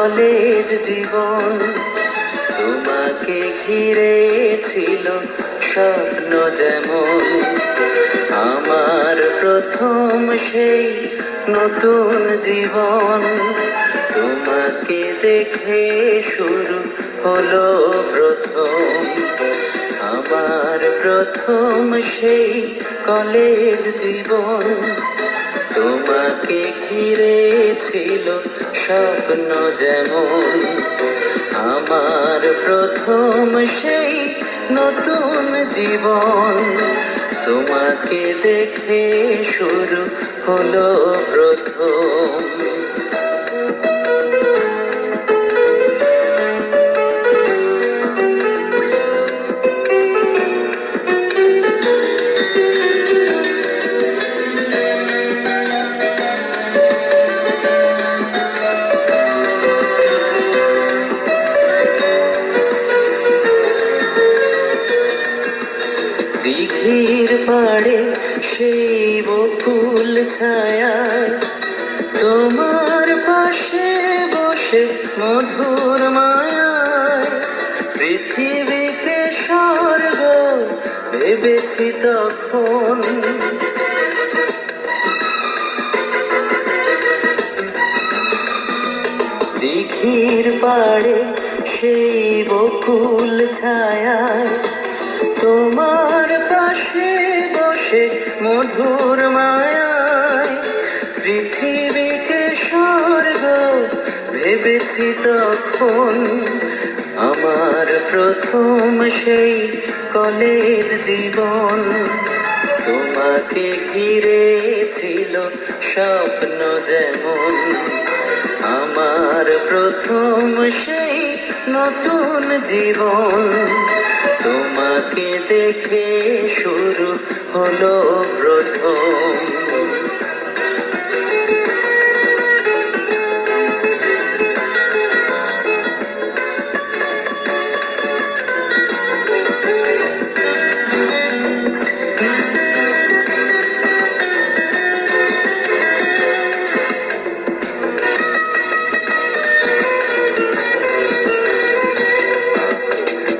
College জীবন। তোমাকে ঘিরে ছিল স্বপ্ন যেমন, আমার প্রথম সেই নতুন জীবন। তোমাকে দেখে শুরু হলো প্রথম, আমার প্রথম সেই কলেজ জীবন। তোমাকে ঘিরে ছিল স্বপ্ন যেমন, আমার প্রথম সেই নতুন জীবন। তোমাকে দেখে শুরু হলো প্রথম। দিঘির পাড়ে সেই বকুল ছায়ায় তোমার পাশে বসে মধুর মায়ায় পৃথিবীকে স্বর্গ ভেবেছি তখন। দিঘির পাড়ে সেই বকুল ছায়ায় তোমার পাশে বসে মধুর মায়ায় পৃথিবীকে স্বর্গ ভেবেছি তখন। আমার প্রথম সেই কলেজ জীবন। তোমাকে ঘিরে ছিল স্বপ্ন যেমন, আমার প্রথম সেই নতুন জীবন। তোমাকে দেখে শুরু হলো প্রথম।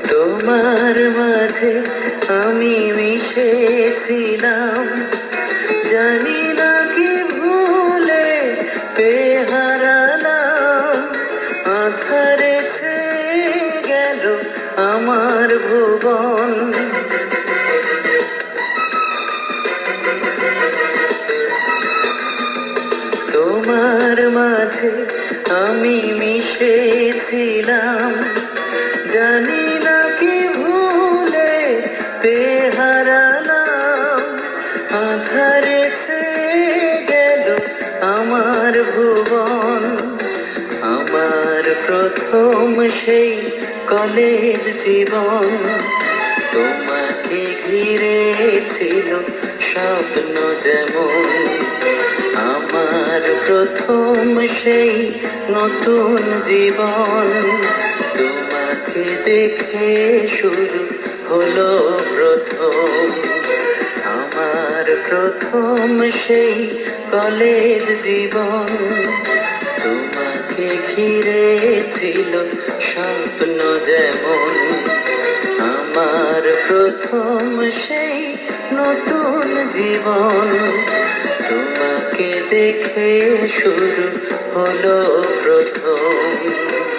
তোমার মাঝে আমি মিশেছিলাম, জানি না কি ভুলে পেয়ে হারালাম। আঁধারে ছেয়ে গেল আমার ভুবন, তোমার মাঝে আমি মিশেছিলাম, জানি না কি ভুলে পেয়ে হারালাম। আঁধারে ছেয়ে গেল আমার ভুবন, আমার প্রথম সেই কলেজ জীবন। তোমাকে ঘিরে ছিল স্বপ্ন যেমন, আমার প্রথম সেই নতুন জীবন। তোমাকে দেখে শুরু হলো প্রথম, আমার প্রথম সেই কলেজ জীবন। তোমাকে ঘিরে ছিল স্বপ্ন যেমন, আমার প্রথম সেই নতুন জীবন। তোমাকে দেখে শুরু হলো প্রথম।